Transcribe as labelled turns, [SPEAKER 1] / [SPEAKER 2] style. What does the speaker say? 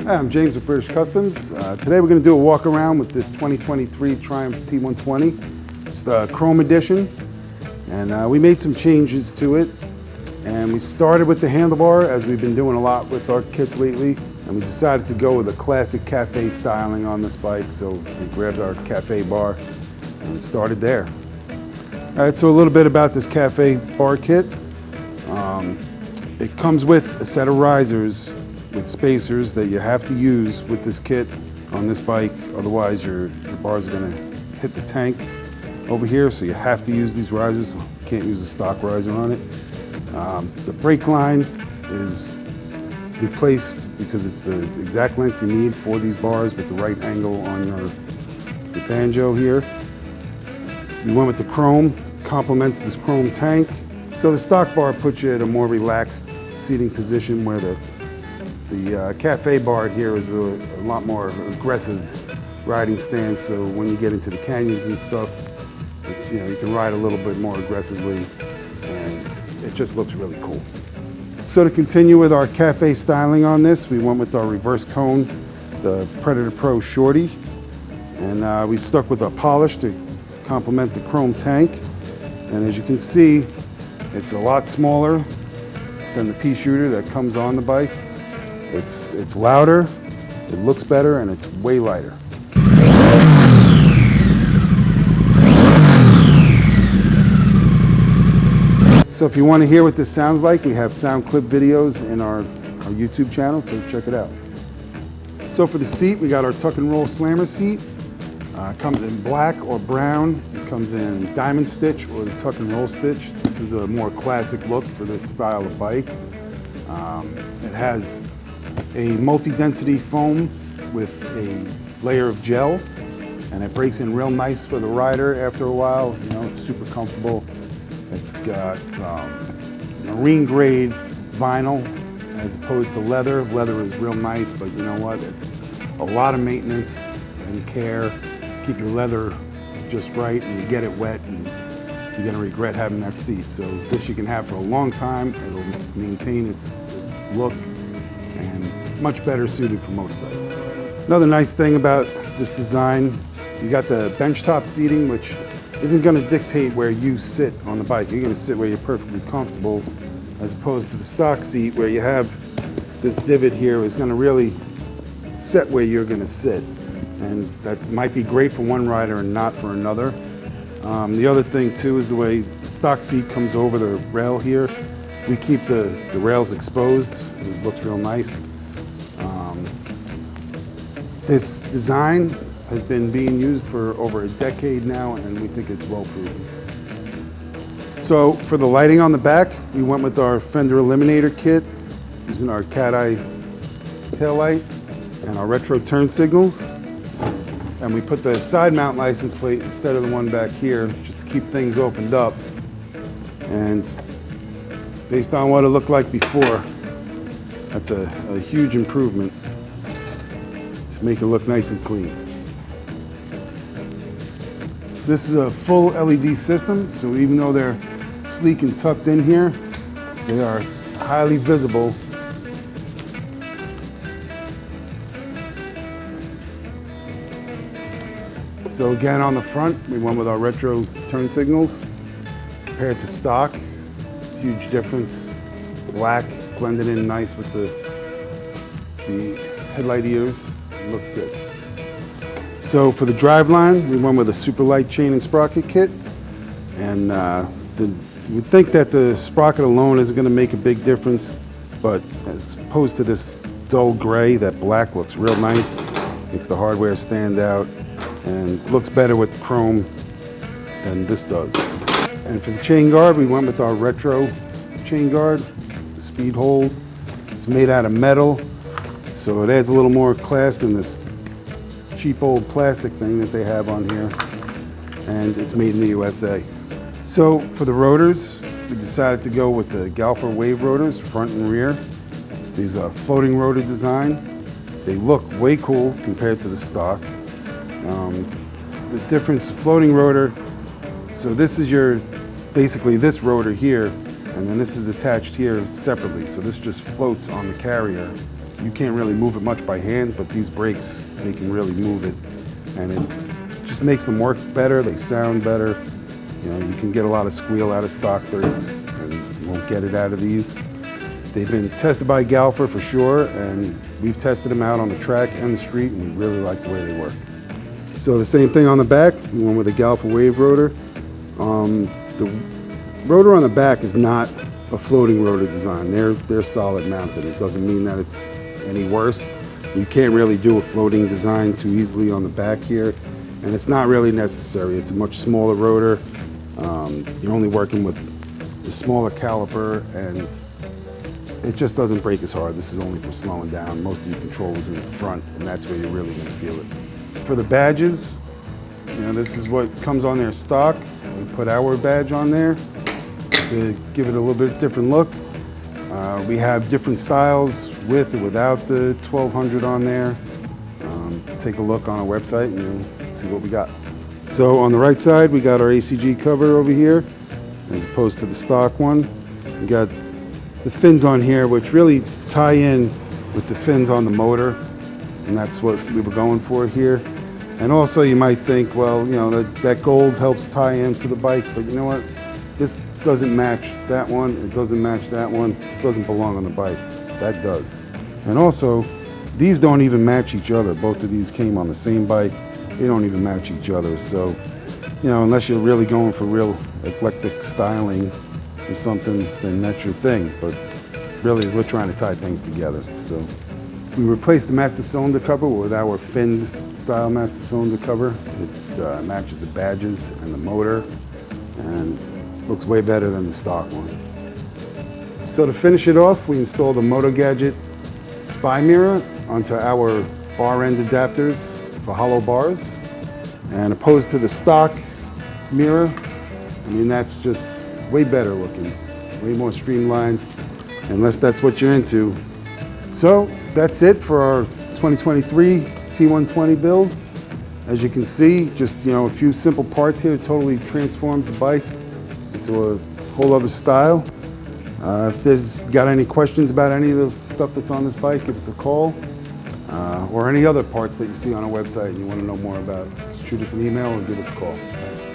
[SPEAKER 1] Hi, I'm James with British Customs. Today we're going to do a walk around with this 2023 Triumph T120. It's the Chrome Edition, and we made some changes to it. And we started with the handlebar, as we've been doing a lot with our kits lately, and we decided to go with a classic cafe styling on this bike, so we grabbed our cafe bar and started there. All right, so a little bit about this cafe bar kit. It comes with a set of risers with spacers that you have to use with this kit on this bike, otherwise your bars are going to hit the tank over here, so you have to use these risers. You can't use a stock riser on it. The brake line is replaced because it's the exact length you need for these bars with the right angle on your banjo here. We went with the chrome, complements this chrome tank. So the stock bar puts you at a more relaxed seating position, where the cafe bar here is a lot more aggressive riding stance. So when you get into the canyons and stuff, it's, you can ride a little bit more aggressively, and it just looks really cool. So to continue with our cafe styling on this, we went with our reverse cone, the Predator Pro Shorty, and we stuck with a polish to complement the chrome tank. And as you can see, it's a lot smaller than the pea shooter that comes on the bike. It's louder, it looks better, and it's way lighter. So if you want to hear what this sounds like, we have sound clip videos in our YouTube channel, so check it out. So for the seat, we got our tuck and roll slammer seat. Comes in black or brown. It comes in diamond stitch or the tuck and roll stitch. This is a more classic look for this style of bike. It has a multi-density foam with a layer of gel, and it breaks in real nice for the rider after a while. It's super comfortable. It's got marine grade vinyl as opposed to leather. Leather is real nice, but you know what? It's a lot of maintenance and care to keep your leather just right, and you get it wet and you're gonna regret having that seat. So this you can have for a long time. It'll maintain its look, and much better suited for motorcycles. Another nice thing about this design, you got the benchtop seating, which isn't going to dictate where you sit on the bike. You're going to sit where you're perfectly comfortable, as opposed to the stock seat where you have this divot here is going to really set where you're going to sit. And that might be great for one rider and not for another. The other thing too is the way the stock seat comes over the rail here. We keep the rails exposed. It looks real nice. This design has been being used for over a decade now, and we think it's well proven. So for the lighting on the back, we went with our Fender Eliminator kit, using our cat eye taillight and our retro turn signals. And we put the side mount license plate instead of the one back here, just to keep things opened up. And based on what it looked like before, that's a huge improvement to make it look nice and clean. So this is a full LED system, so even though they're sleek and tucked in here, they are highly visible. So again, on the front, we went with our retro turn signals compared to stock. Huge difference. Black blended in nice with the headlight ears. It looks good. So for the driveline, we went with a super light chain and sprocket kit. And you would think that the sprocket alone isn't going to make a big difference, but as opposed to this dull gray, that black looks real nice, makes the hardware stand out, and looks better with the chrome than this does. And for the chain guard, we went with our retro chain guard, the speed holes. It's made out of metal, so it adds a little more class than this cheap old plastic thing that they have on here. And it's made in the USA. So for the rotors, we decided to go with the Galfa wave rotors, front and rear. These are floating rotor design. They look way cool compared to the stock. The difference, floating rotor, so this is basically this rotor here, and then this is attached here separately. So this just floats on the carrier, you can't really move it much by hand, but these brakes, they can really move it, and it just makes them work better. They sound better. You know, you can get a lot of squeal out of stock brakes, and you won't get it out of these. They've been tested by Galfa for sure, and we've tested them out on the track and the street, and we really like the way they work. So the same thing on the back, we went with a Galfa wave rotor. The rotor on the back is not a floating rotor design. They're solid mounted. It doesn't mean that it's any worse. You can't really do a floating design too easily on the back here, and it's not really necessary. It's a much smaller rotor. You're only working with a smaller caliper, and it just doesn't break as hard. This is only for slowing down. Most of your control is in the front, and that's where you're really going to feel it. For the badges, you know, this is what comes on their stock. We put our badge on there to give it a little bit different look. We have different styles with or without the 1200 on there. Take a look on our website and you'll see what we got. So on the right side, we got our ACG cover over here, as opposed to the stock one. We got the fins on here, which really tie in with the fins on the motor, and that's what we were going for here. And also you might think, well, you know, that gold helps tie into the bike, but you know what? This doesn't match that one, it doesn't match that one, it doesn't belong on the bike. That does. And also, these don't even match each other. Both of these came on the same bike. They don't even match each other. So, you know, unless you're really going for real eclectic styling or something, then that's your thing. But really, we're trying to tie things together. So we replaced the master cylinder cover with our finned style master cylinder cover. It matches the badges and the motor, and looks way better than the stock one. So to finish it off, we installed a Moto Gadget spy mirror onto our bar end adapters for hollow bars. And opposed to the stock mirror, I mean, that's just way better looking, way more streamlined, unless that's what you're into. So that's it for our 2023 T120 build. As you can see, just, you know, a few simple parts here totally transforms the bike into a whole other style. If there's got any questions about any of the stuff that's on this bike, give us a call. Or any other parts that you see on our website and you want to know more about, shoot us an email or give us a call. Thanks.